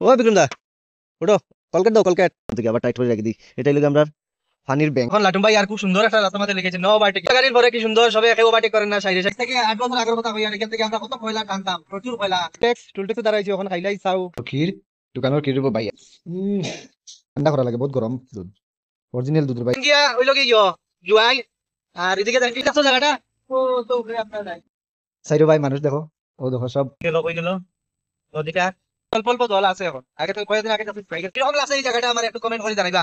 ও বিক্রম দা, ওটো কলকাট দাও, কলকাট থেকে আবার টাইট করে রেখে দিই। এটাই লোক আমরা ফানির ব্যাংক। এখন লাটুম ভাই আর খুব সুন্দর একটা রাস্তার মধ্যে লিখেছে নো ওভারটেক। গাড়ির পরে কি সুন্দর, সবে একে ওভারটেক করেন না সাইডে সাইড থেকে। 8 বছর আগের কথা কইয়া, এখান থেকে আমরা কত কয়লা টানতাম, প্রচুর কয়লা। ট্যাক্স টুল ট্যাক্স দাঁড়াইছি, এখন খাইলাই চাও ক্ষীর। দোকানের ক্ষীর ভাই ঠান্ডা করা লাগে, বহুত গরম দুধ, অরিজিনাল দুধ ভাই। গিয়া ওই লোকে জুয়াই। আর এদিকে দেখি কাছে জায়গাটা, ও তো উপরে আপনার নাই সাইরো ভাই, মানুষ দেখো, ও দেখো সব গেল, কই গেল নদীটা। অল্প অল্প জল আছে এখন, আগে তো কয়েকদিন আগে কিরকম লাগছে এই জায়গাটা, আমার একটু কমেন্ট করে জানাইবা।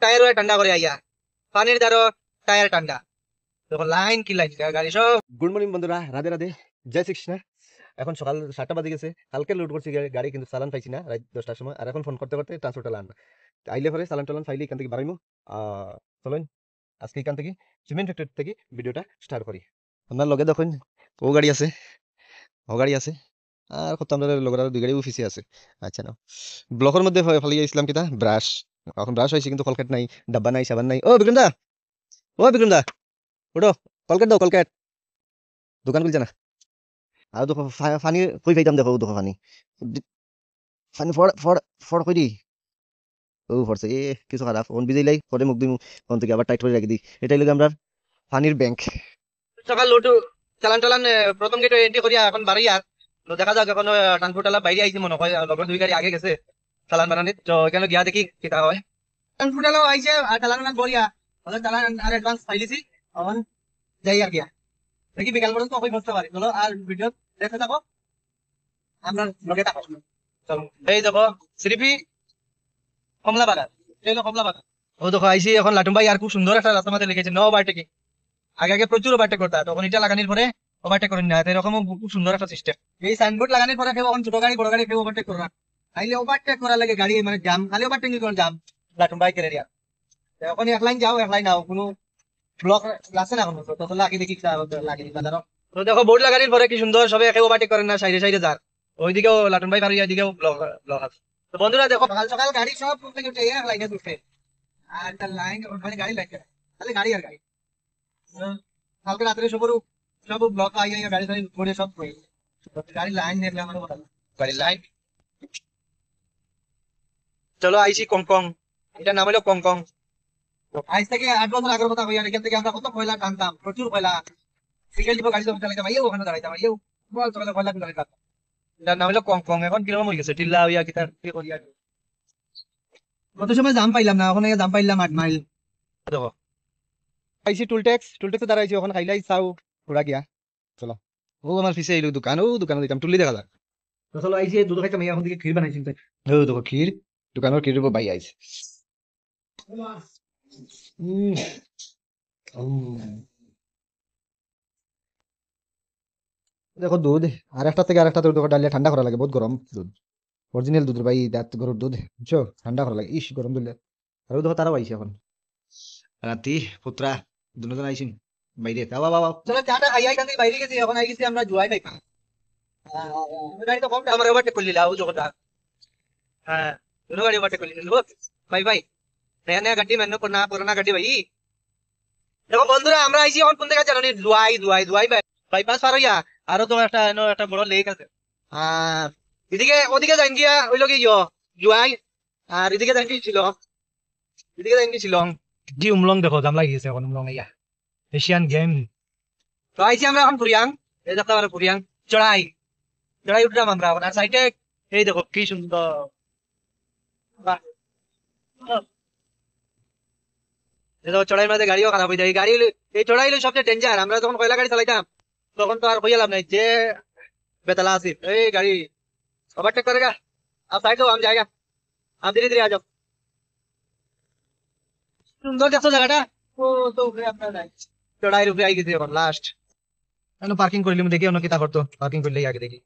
টায়ার ঠান্ডা করে আইয়া, পানির দ্বারা টায়ার ঠান্ডা, দেখো লাইন কি লাইন গাড়ি সব। গুড মর্নিং বন্ধুরা, রাধে রাধে, জয় শ্রীকৃষ্ণ। এখন সকাল 7টা বাজে গেছে। কালকে লোড করছি গাড়ি, কিন্তু চালান পাইছি না রাত 10টার সময়। আর এখন ফোন করতে করতে ট্রান্সপোর্ট চালান আইলে পরে চালান টালান ফাইলে এখান থেকে বাড়াইমু। চলেন আজকে এখান থেকে সিমেন্ট ফ্যাক্টরি থেকে ভিডিওটা স্টার্ট করি। আপনার লগে দেখুন ও গাড়ি আছে, ও গাড়ি আছে, আর কত আমরা লগের আরো 2 গাড়ি অফিসে আছে। আচ্ছা না, ব্লকের মধ্যে ফালিয়ে ইসলাম কিতা ব্রাশ। এখন ব্রাশ হয়েছে কিন্তু কলকাট নাই, ডাব্বা নাই, সাবান নাই। ও বিক্রম দা, ও বিক্রম দা, ওটো কলকাট দাও, কলকাট। দোকান খুলছে না। আর দেখো ফানি কই পাইতাম, দেখো দেখো ফানি, ফানি ফড় ফড় ফড় কই দি। ও ফড়ছে এ, কিছু খারাপ ফোন বিজাইলাই পরে মুখ দিমু। ফোন থেকে আবার টাইট করে রেখে দিই। এটাই লোক আমরা ফানির ব্যাংক। সকাল লোড চালান টালান প্রথম গেটে এন্ট্রি করিয়া এখন বাড়ি। আর দেখা যাক, এখন ট্রান্সপোর্ট আলা বাইরে আইছে মনে হয়, লগর 2 গাড়ি আগে গেছে চালান বানানিত। তো এখানে গিয়া দেখি কিতা হয়। ট্রান্সপোর্ট আলাও আইছে আর চালান বড়িয়া, চালান আর অ্যাডভান্স পাইলিছি। এখন যাই আর গিয়া দেখি বিকাল পর্যন্ত অপেক্ষা করতে পারি। চলো আর ভিডিও দেখতে থাকো, আমরা লগে থাকো। চলো এই দেখো শ্রীপি কমলা বাগান, এই হলো কমলা বাগান। ও দেখো আইসি এখন লাটুম ভাই আর খুব সুন্দর একটা রাস্তার মধ্যে লিখেছে নো ওভারটেকিং। আগে আগে প্রচুর ওভারটেক করতে, তখন এটা লাগানোর পরে ওভারটেক করেন না। এরকম খুব সুন্দর একটা সিস্টেম। এই সাইনবোর্ড লাগানোর পরে কেউ এখন ছোট গাড়ি বড় গাড়ি কেউ ওভারটেক করে না। তাইলে ওভারটেক করার লাগে গাড়ি মানে জাম, খালি ওভারটেকিং করে জাম। লাটুম ভাই কেন এখন এক লাইন যাও, এক লাইন নাও, কোনো ব্লক লাগছে না, তো লাগি দেখি লাগি দিবা জানো। তো দেখো বোর্ড লাগানোর পরে কি সুন্দর, সবে একে ওভারটেক করেন না সাইডে সাইডে যার। ওইদিকেও লাটুন ভাই পারি, ওইদিকেও ব্লক ব্লক আছে। তো বন্ধুরা দেখো, সকাল সকাল গাড়ি সব থেকে উঠে এক লাইনে উঠে, আর তার লাইন মানে গাড়ি লাগে, তাহলে গাড়ি আর গাড়ি। কালকে রাত্রে সব ব্লক আই গাড়ি টাড়ি ঘুরে সব গাড়ি লাইন দেখলে আমার কথা গাড়ি লাইন। চলো আইসি কংকং, এটার নাম হলো কংকং। আজ থেকে 8 বছর আগের কথা কইয়া, এখান থেকে আমরা কত কয়লা টানতাম, প্রচুর কয়লা। সিঙ্গেল ডিপো গাড়ি চালাইতাম, আইও ওখানে দাঁড়াইতাম, আইও বল সকালে কয়লা দাঁড়াইতাম। এটার নাম হলো কংকং। এখন কিরকম হয়ে গেছে, টিল্লা হইয়া কি তার কি করিয়া। কত সময় জাম পাইলাম না, ওখানে জাম পাইলাম 8 মাইল। দেখো আইসি টুল ট্যাক্স দাঁড়াইছি, ওখানে খাইলাই চাও ঘোরা গিয়া। চলো ও আমার পিছে এইলো দোকান, ও দোকানে দিতাম টুলি দেখা যাক। তো চলো আইসি দুধ খাইতাম, এখন থেকে ক্ষীর বানাইছি। ও দেখো ক্ষীর, দোকানের ক্ষীর বাই আইছে। উম, দেখো দুধ, আর একটা থেকে আরেকটা দুধ ডালিয়া ঠান্ডা করা লাগে, বহুত গরম দুধ, অরিজিনাল দুধ ভাই, দাঁত গরুর দুধ, বুঝছো, ঠান্ডা করা লাগে। ইস গরম দিলে। আর দেখো তারাও আইছে এখন, রাতি পুত্রা দুজন আইসিন বাইরে। বাবা বাবা চলো চাটা খাইয়া এখান থেকে বাইরে গেছি, এখন আই গেছি আমরা জুয়াই পাই। গাড়ি তো কম আমার ওভারটেক করলি লাউ জগটা। হ্যাঁ दोनों गाड़ी ओवरटेक कर ली ভাই ভাই, নয়া নয়া গাড়ি মেনো করনা পুরানা গাড়ি ভাই। দেখো বন্ধুরা, আমরা আইছি এখন কোন জায়গা জানো নি, জুয়াই বাইপাস পার হইয়া আরো তোমার একটা বড় লেক আছে। আর এদিকে ওদিকে যাই গিয়া ওইলো কি জুয়াই। আর এদিকে যাই কি শিলং, এদিকে যাই কি শিলং। জি উমলং দেখো জাম লাগিয়েছে এখন উমলং ইয়া এশিয়ান গেম। তো আইছি আমরা এখন ফুরিয়াং, এই দেখো আমরা ফুরিয়াং চড়াই চড়াই উঠলাম আমরা এখন। আর সাইডে এই দেখো কি সুন্দর, বাহ। দেখো চড়াইয়ের মধ্যে গাড়িও খারাপ হয়ে যায়, এই চড়াই হলো সবচেয়ে ডেঞ্জার। আমরা যখন কয়লা গাড়ি চালাইতাম তখন তো আর হইয়া লাভ নাই, যে বেতলা আসিফ এই গাড়ি ওভারটেক करेगा। आप साइड हो, हम जाएगा, आप धीरे धीरे आ जाओ। সুন্দর দেখছো জায়গাটা, ও তো উপরে আপনার নাই, চড়াইয়ের উপরে আই গেছি এখন লাস্ট। এখন পার্কিং করিলাম, দেখি অন্য কিতা করতো, পার্কিং করলেই আগে দেখি।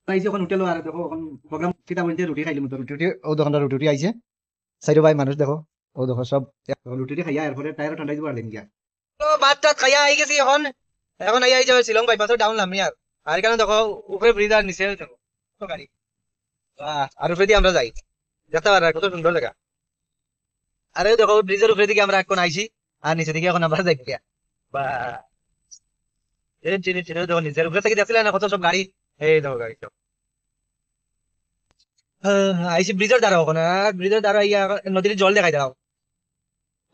আইছে এখন উঠেলো। আর দেখো এখন প্রোগ্রাম কিতা বলছে, রুটি খাইলাম। তো রুটি ও দোকানটা রুটি আইছে সাইড ভাই, মানুষ দেখো, ও দেখো সব রুটি খাইয়া এরপরে টায়ার ঠান্ডাই দিব আর দিন গিয়া। তো ভাত টাত খাইয়া আই গেছি এখন। এখন আই যাবে শিলং বাইপাসে ডাউন নামি। আর এখানে দেখো উপরে ব্রিজ আর নিচে দেখো কত গাড়ি। আর উপরে দিয়ে আমরা যাই, দেখতে পারা কত সুন্দর জায়গা। আরে দেখো ব্রিজের উপরে দিকে আমরা এখন আইছি, আর নিচে দিকে এখন আমরা যাই গিয়া। বা চিনি চিনি দেখো নিচের উপরে থেকে দেখছিলেন না কত সব গাড়ি, এই দেখো গাড়ি সব। আইসি ব্রিজের দ্বারা ওখানে ব্রিজের দ্বারা ইয়া নদীর জল দেখাই দাও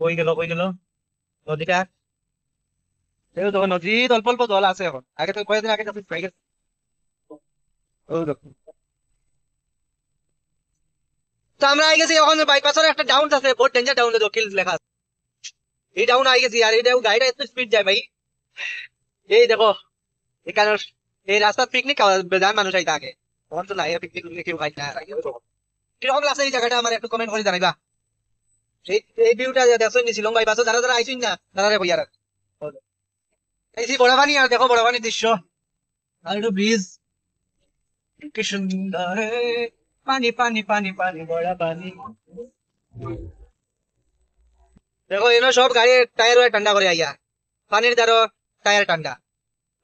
কই গেল নদীটা দেখো তখন নদী অল্প অল্প জল আছে এখন আগে তো কয়েকদিন আগে তো পেয়ে গেছে ও দেখো তো আমরা আই গেছি এখন বাইপাসের একটা ডাউন আছে বহুত ডেঞ্জার ডাউন দক্ষিণ লেখা আছে। এই ডাউন আই গেছি আর এটা গাড়িটা এত স্পিড যায় ভাই এই দেখো এখানে এই রাস্তা পিকনিক যায় মানুষ আইতা আগে তখন তো নাই পিকনিক কেউ খাই না কিরকম লাগছে এই জায়গাটা আমার একটু কমেন্ট করে জানাইবা এই এই ভিউটা দেখছো নি শিলং বাইপাসে যারা যারা আইসুন না তারা রে বইয়ার আইসি বড় পানি আর দেখো বড় পানির দৃশ্য আর একটু ব্রিজ কি সুন্দর হে, পানি পানি পানি পানি বড় পানি দেখো এনো সব গাড়ির টায়ার ওয়ার ঠান্ডা করে আইয়া পানির দ্বারা টায়ার ঠান্ডা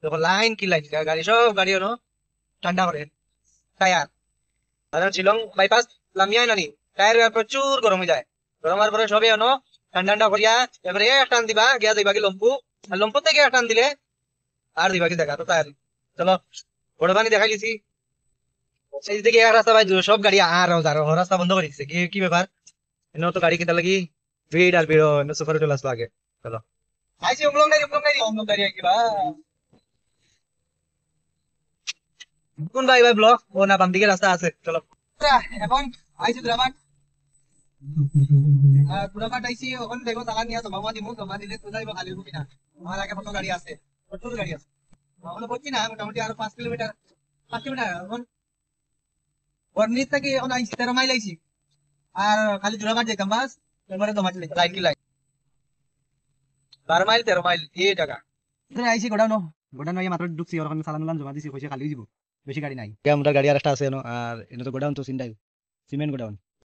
দেখো লাইন কি লাইন গাড়ি সব গাড়ি এনো ঠান্ডা করে টায়ার আর শিলং বাইপাস লামিয়াই নানি টায়ার প্রচুর গরম হয়ে যায় গরম হওয়ার পরে সবে এনো ঠান্ডা ঠান্ডা করিয়া এবারে এক টান দিবা গিয়া দিবা কি লম্পু আর লম্পু থেকে এক টান দিলে আর দিবা কি দেখা তো টায়ার চলো বড় পানি দেখাই দিছি সেই দিকে এক রাস্তা ভাই সব গাড়ি আর রাস্তা বন্ধ করে দিচ্ছে কি কি ব্যাপার এনে তো গাড়ি কিনতে লাগি ভিড় আর ভিড় এনে সুপারে চলে আসলো আগে চলো আইসি উমলং গাড়ি কি বা কোন ভাই ভাই ব্লক ও না বাম দিকে রাস্তা আছে চলো এখন আইসি দুরাবাট দুরাবাট আইসি ওখানে দেখো টাকা নিয়ে জমা দিমু জমা দিলে তো যাইব খালি রুবি না আমার আগে কত গাড়ি আছে প্রচুর গাড়ি আছে আমরা বলছি না মোটামুটি আরো 5 কিলোমিটার 5 কিলোমিটার এখন বর্নির থেকে এখন আইসি 13 মাইল আইসি আর খালি জোড়াবাট যেতাম বাস এবারে জমা দিলে লাইন কি লাইন 12 মাইল 13 মাইল এই জায়গা আইসি গোডাউন মাত্র ঢুকছি ওখানে চালান জমা দিছি পয়সা খালি দিব বেশি গাড়ি নাই আমরা গাড়ি আর একটা আছে আর এটা তো গোডাউন তো সিন্ডাই সিমেন্ট গোডাউন